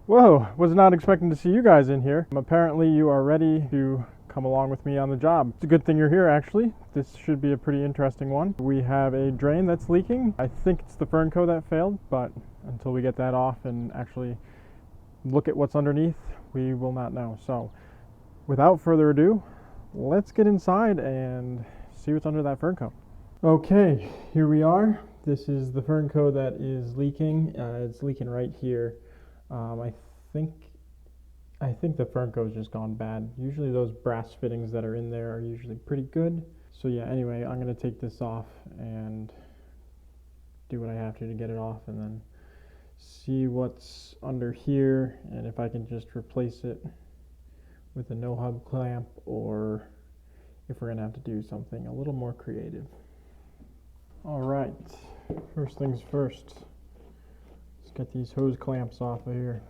Whoa, was not expecting to see you guys in here. Apparently you are ready to come along with me on the job. It's a good thing you're here, actually. This should be a pretty interesting one. We have a drain that's leaking. I think it's the Fernco that failed, but until we get that off and actually look at what's underneath, we will not know. So without further ado, let's get inside and see what's under that Fernco. Okay, here we are. This is the Fernco that is leaking. It's leaking right here. I think the Fernco's just gone bad. Usually those brass fittings that are in there are usually pretty good. So yeah, anyway, I'm gonna take this off and do what I have to get it off, and then see what's under here and if I can just replace it with a no hub clamp, or if we're gonna have to do something a little more creative. All right, first things first. Let's get these hose clamps off of here.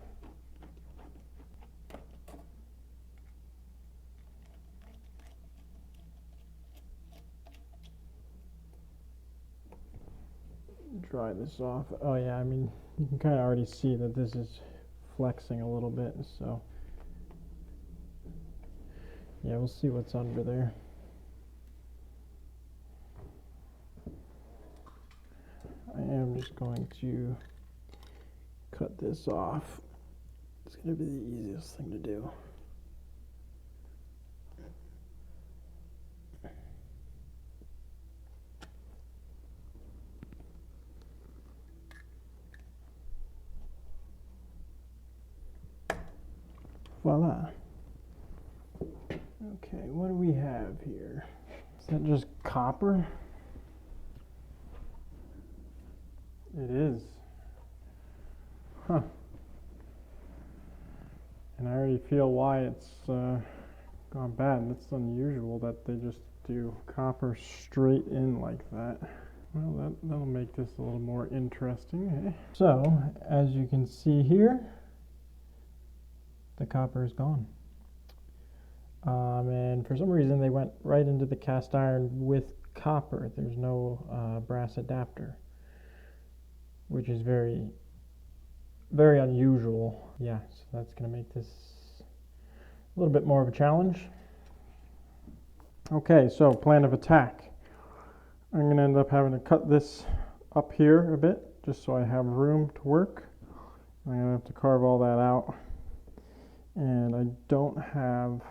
Dry this off. Oh yeah, I mean, you can kind of already see that this is flexing a little bit, so yeah, we'll see what's under there. I am just going to cut this off. It's going to be the easiest thing to do. Voila. Okay, what do we have here? Is that just copper? It is. Huh. And I already feel why it's gone bad. It's unusual that they just do copper straight in like that. Well, that'll make this a little more interesting, eh? So, as you can see here, the copper is gone. And for some reason they went right into the cast iron with copper. There's no brass adapter, which is very, very unusual. Yeah, so that's going to make this a little bit more of a challenge. Okay, so plan of attack. I'm going to end up having to cut this up here a bit, just so I have room to work. I'm going to have to carve all that out. And I don't have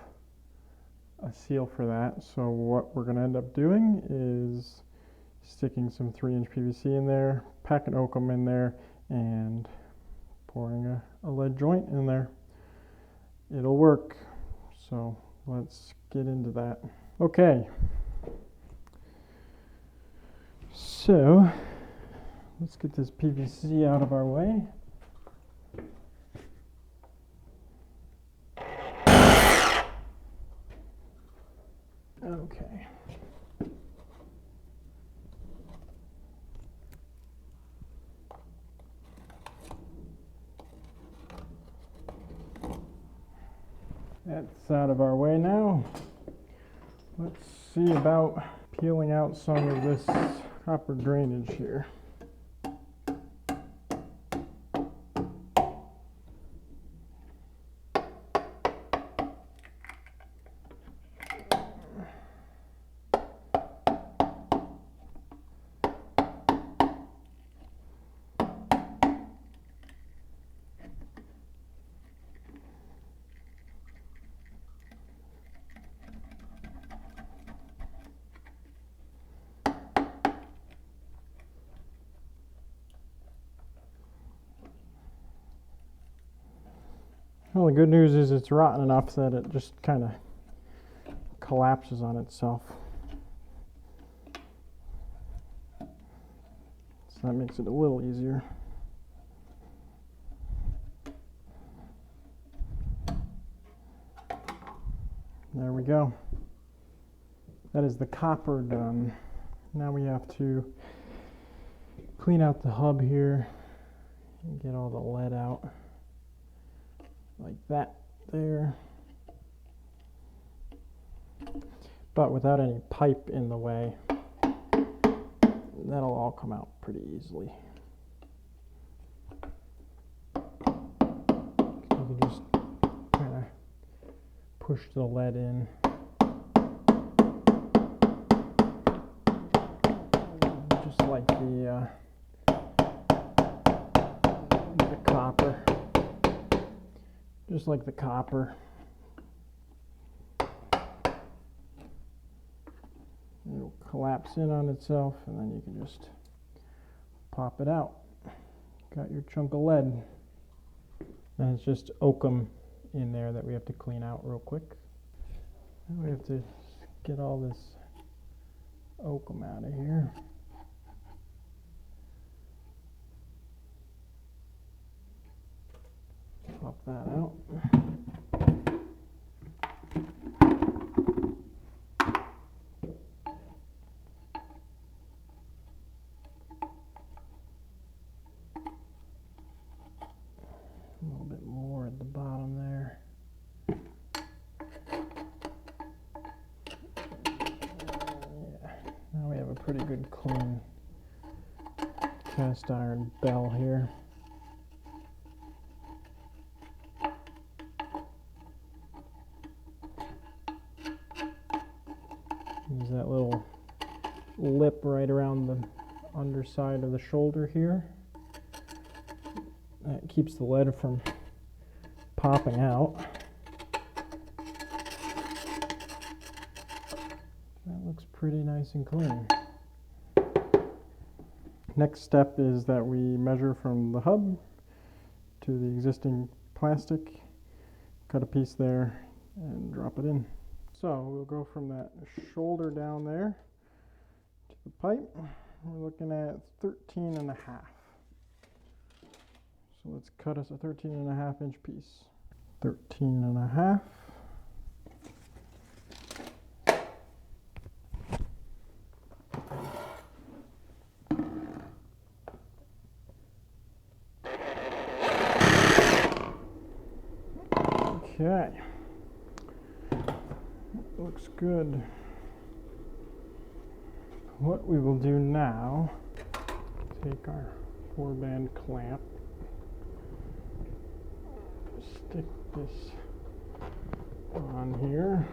a seal for that, so what we're going to end up doing is sticking some 3-inch PVC in there, packing oakum in there, and pouring a lead joint in there. It'll work, so let's get into that. Okay, so let's get this PVC out of our way. Okay. That's out of our way now. Let's see about peeling out some of this copper drainage here. Well, the good news is it's rotten enough that it just kind of collapses on itself. So that makes it a little easier. There we go. That is the copper done. Now we have to clean out the hub here and get all the lead out. Like that there. But without any pipe in the way, that'll all come out pretty easily. push the lead in. Just like the copper. Just like the copper. It'll collapse in on itself, and then you can just pop it out. Got your chunk of lead. And it's just oakum in there that we have to clean out real quick. Now we have to get all this oakum out of here. Pop that out. A little bit more at the bottom there. Yeah. Now we have a pretty good clean cast iron bell here. Use that little lip right around the underside of the shoulder here. That keeps the lead from popping out. That looks pretty nice and clean. Next step is that we measure from the hub to the existing plastic, cut a piece there, and drop it in. So we'll go from that shoulder down there to the pipe. We're looking at 13.5. So let's cut us a 13.5 inch piece. 13.5. Okay. Looks good. What we will do now, take our 4-band clamp, stick this on here,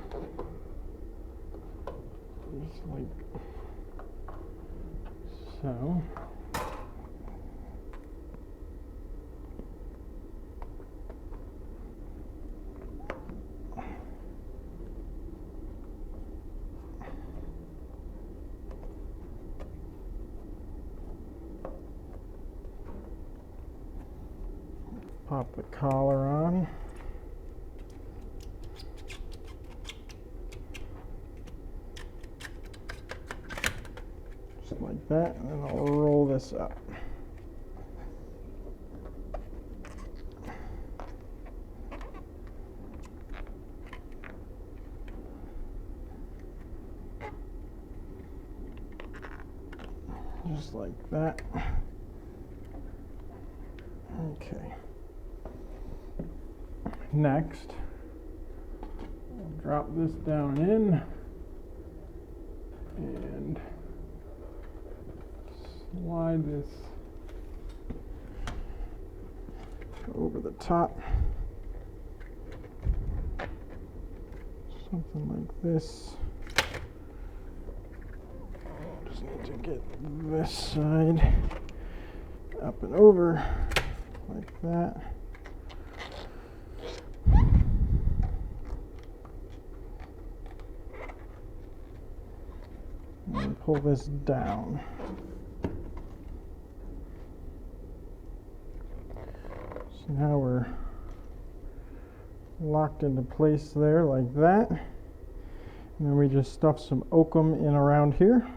just like so. Pop the collar on. Just like that, and then I'll roll this up. Just like that. Okay. Next, I'll drop this down in and slide this over the top. Something like this. Just need to get this side up and over like that. And pull this down. So now we're locked into place there like that. And then we just stuff some oakum in around here.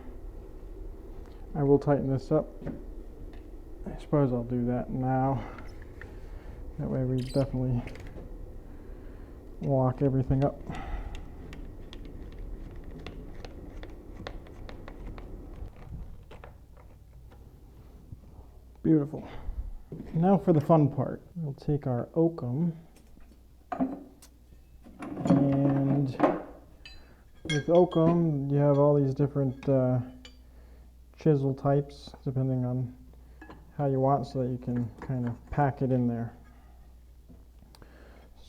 I will tighten this up. I suppose I'll do that now. That way we definitely lock everything up. Beautiful. Now for the fun part. We'll take our oakum, and with oakum you have all these different chisel types depending on how you want, so that you can kind of pack it in there.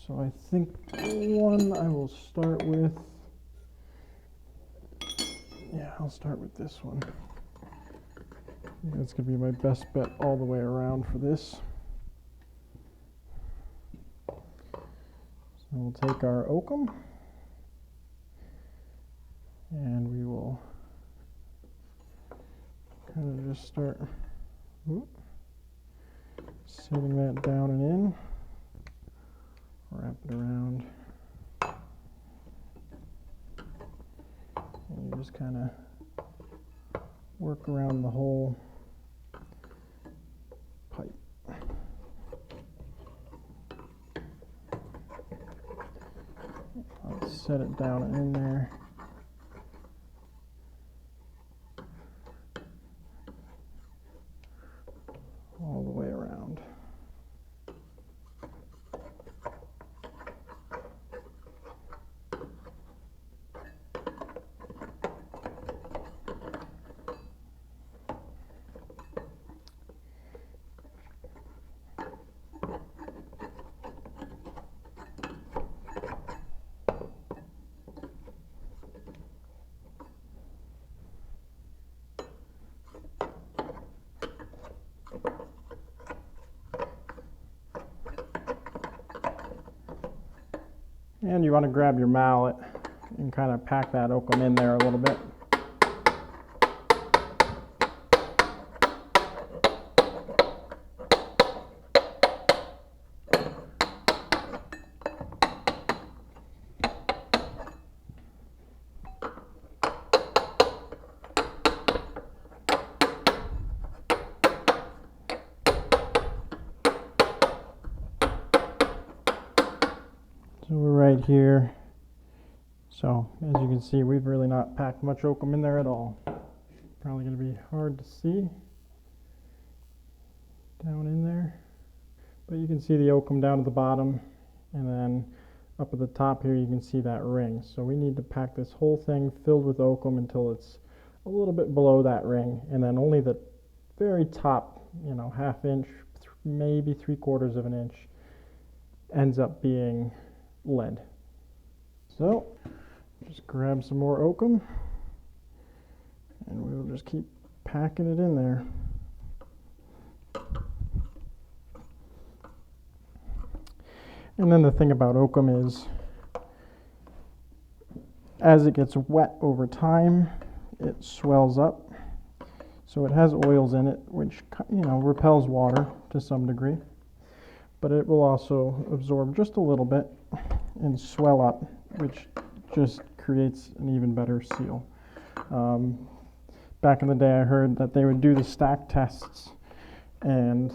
So I think one I will start with, yeah, I'll start with this one. That's going to be my best bet all the way around for this. So we'll take our oakum and we will kind of just start setting that down and in, wrap it around, and you just kind of work around the whole pipe. I'll set it down and in there. All the way around. And you want to grab your mallet and kind of pack that oakum in there a little bit. So we're right here. So as you can see, we've really not packed much oakum in there at all. Probably going to be hard to see down in there. But you can see the oakum down at the bottom, and then up at the top here you can see that ring. So we need to pack this whole thing filled with oakum until it's a little bit below that ring, and then only the very top, half inch, maybe 3/4 of an inch ends up being lead. So just grab some more oakum and we will just keep packing it in there. And then the thing about oakum is, as it gets wet over time, it swells up. So it has oils in it, which repels water to some degree, but it will also absorb just a little bit and swell up, which just creates an even better seal. Back in the day I heard that they would do the stack tests and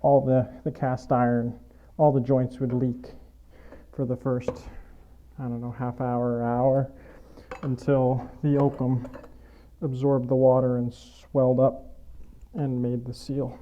all the cast iron, all the joints would leak for the first, half hour or hour, until the oakum absorbed the water and swelled up and made the seal.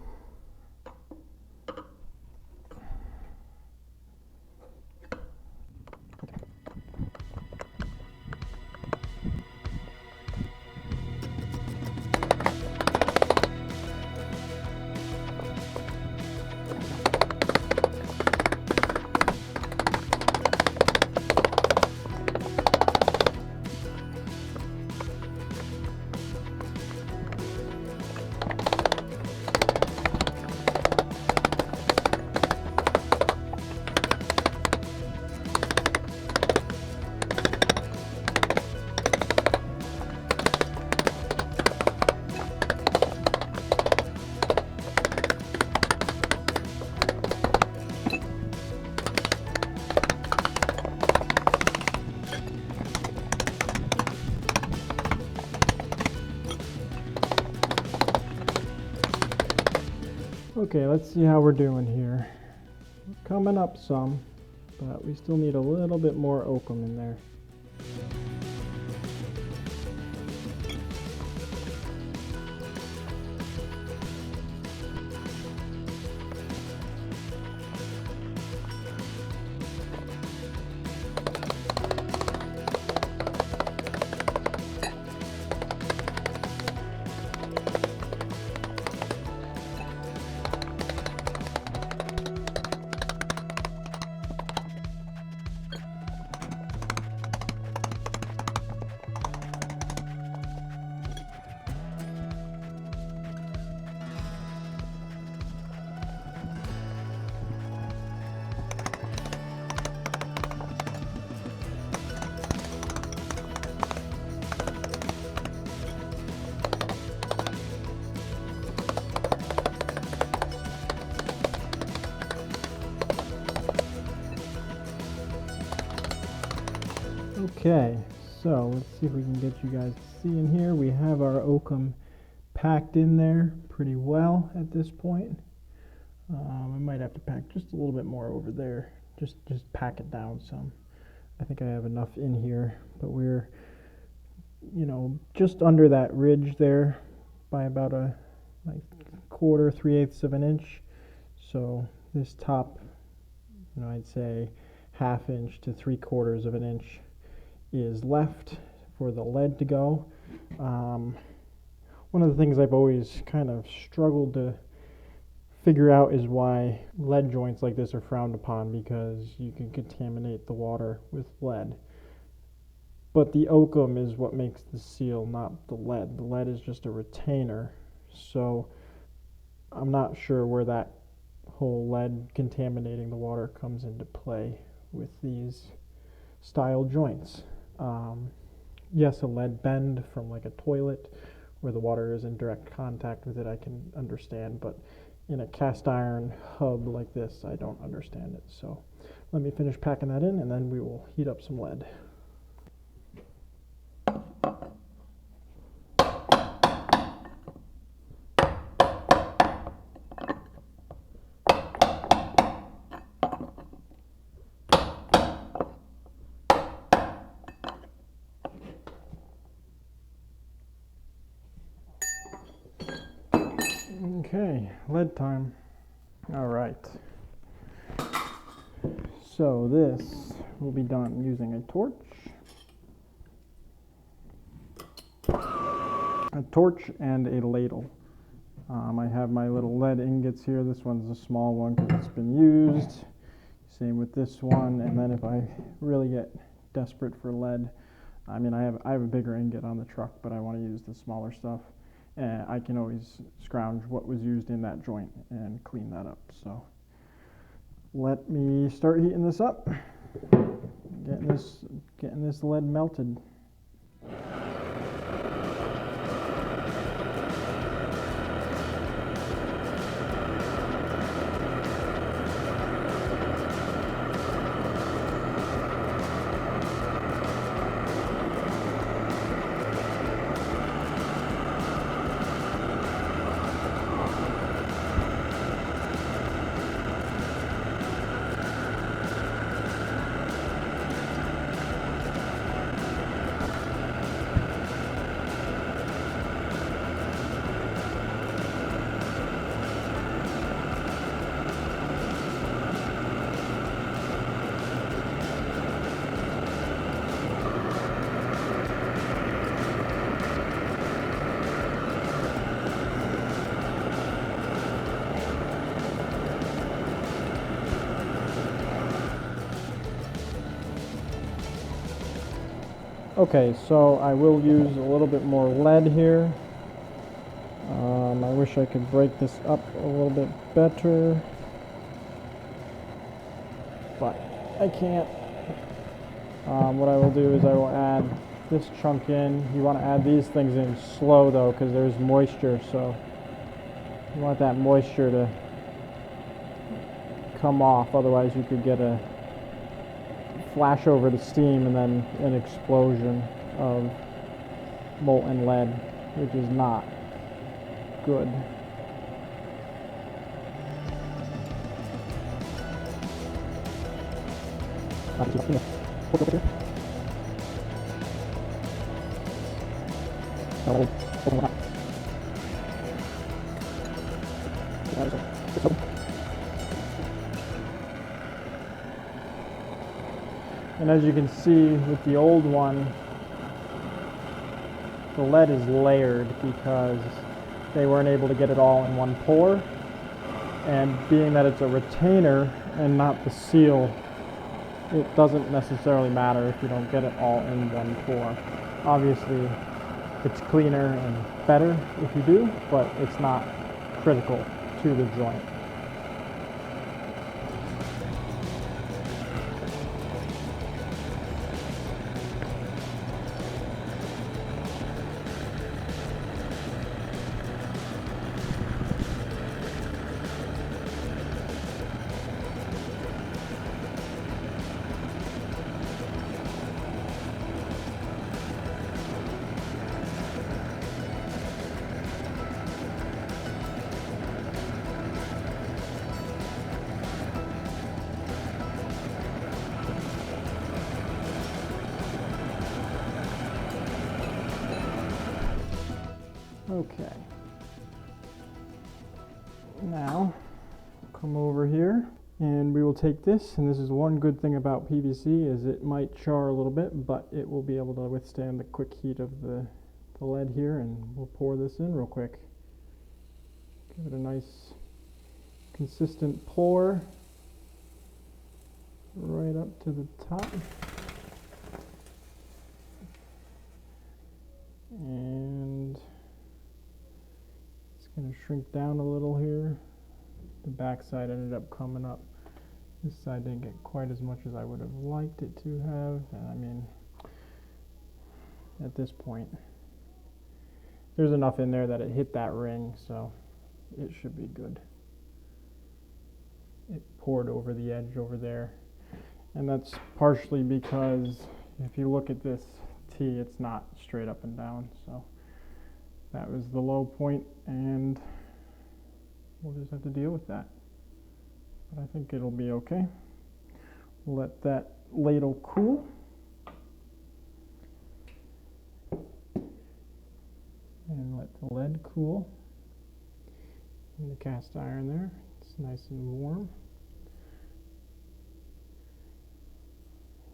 Okay, let's see how we're doing here. We're coming up some, but we still need a little bit more oakum in there. Okay, so let's see if we can get you guys to see in here. We have our oakum packed in there pretty well at this point. I might have to pack just a little bit more over there. Just pack it down some. I think I have enough in here, but we're, just under that ridge there by about a quarter, 3/8 of an inch. So this top, I'd say 1/2 inch to 3/4 of an inch is left for the lead to go. One of the things I've always kind of struggled to figure out is why lead joints like this are frowned upon, because you can contaminate the water with lead. But the oakum is what makes the seal, not the lead. The lead is just a retainer. So I'm not sure where that whole lead contaminating the water comes into play with these style joints. Yes, a lead bend from like a toilet where the water is in direct contact with it, I can understand, but in a cast iron hub like this, I don't understand it. So let me finish packing that in, and then we will heat up some lead. Okay, lead time. All right. So this will be done using a torch. A torch and a ladle. I have my little lead ingots here. This one's a small one because it's been used. Same with this one. And then if I really get desperate for lead, I have a bigger ingot on the truck, but I want to use the smaller stuff. And I can always scrounge what was used in that joint and clean that up. So let me start heating this up, getting this lead melted. Okay, so I will use a little bit more lead here. I wish I could break this up a little bit better, but I can't. What I will do is I will add this chunk in. You want to add these things in slow though, because there's moisture, so you want that moisture to come off, otherwise you could get a flash over the steam and then an explosion of molten lead, which is not good. And as you can see with the old one, the lead is layered because they weren't able to get it all in one pour. And being that it's a retainer and not the seal, it doesn't necessarily matter if you don't get it all in one pour. Obviously, it's cleaner and better if you do, but it's not critical to the joint. Okay. Now, come over here and we will take this, and this is one good thing about PVC is it might char a little bit, but it will be able to withstand the quick heat of the lead here, and we'll pour this in real quick. Give it a nice consistent pour right up to the top. And it's going to shrink down a little here. The back side ended up coming up. This side didn't get quite as much as I would have liked it to have. And I mean, at this point, there's enough in there that it hit that ring, so it should be good. It poured over the edge over there. And that's partially because if you look at this T, it's not straight up and down. So that was the low point, and we'll just have to deal with that. But I think it'll be okay. We'll let that ladle cool. And let the lead cool in the cast iron there. It's nice and warm.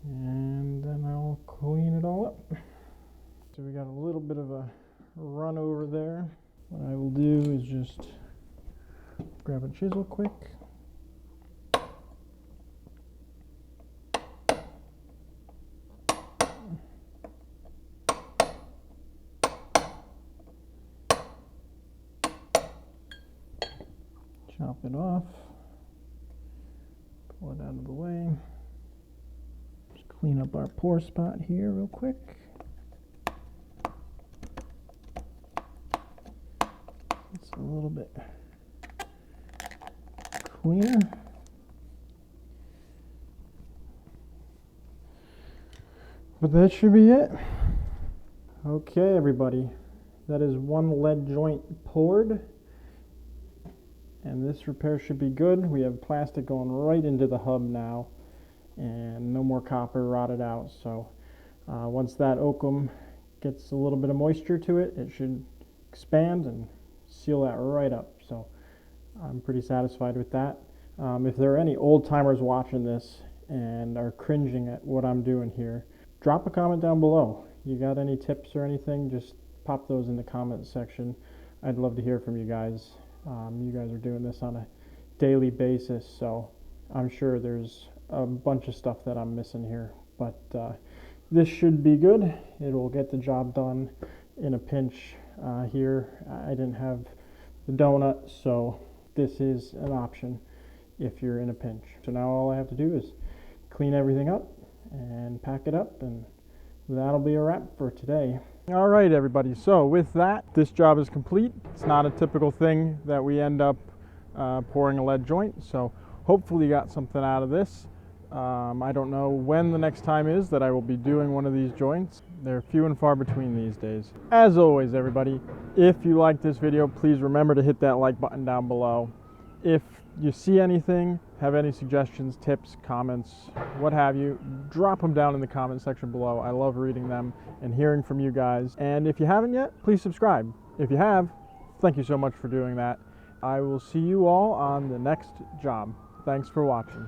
And then I'll clean it all up. So we got a little bit of a run over there. What I will do is just grab a chisel quick. Chop it off. Pull it out of the way. Just clean up our pour spot here real quick. It's a little bit cleaner. But that should be it. Okay, everybody. That is one lead joint poured. And this repair should be good. We have plastic going right into the hub now, and no more copper rotted out. So once that oakum gets a little bit of moisture to it, it should expand and seal that right up. So I'm pretty satisfied with that. If there are any old timers watching this and are cringing at what I'm doing here, drop a comment down below. You got any tips or anything, just pop those in the comment section. I'd love to hear from you guys. You guys are doing this on a daily basis, so I'm sure there's a bunch of stuff that I'm missing here, but this should be good. It will get the job done in a pinch. Here I didn't have the donut, so this is an option if you're in a pinch. So now all I have to do is clean everything up and pack it up, and that'll be a wrap for today. All right, everybody, so with that, this job is complete. It's not a typical thing that we end up pouring a lead joint, so hopefully you got something out of this. I don't know when the next time is that I will be doing one of these joints. They're few and far between these days. As always, everybody, if you like this video, please remember to hit that like button down below. If you see anything, have any suggestions, tips, comments, what have you, drop them down in the comment section below. I love reading them and hearing from you guys. And if you haven't yet, please subscribe. If you have, thank you so much for doing that. I will see you all on the next job. Thanks for watching.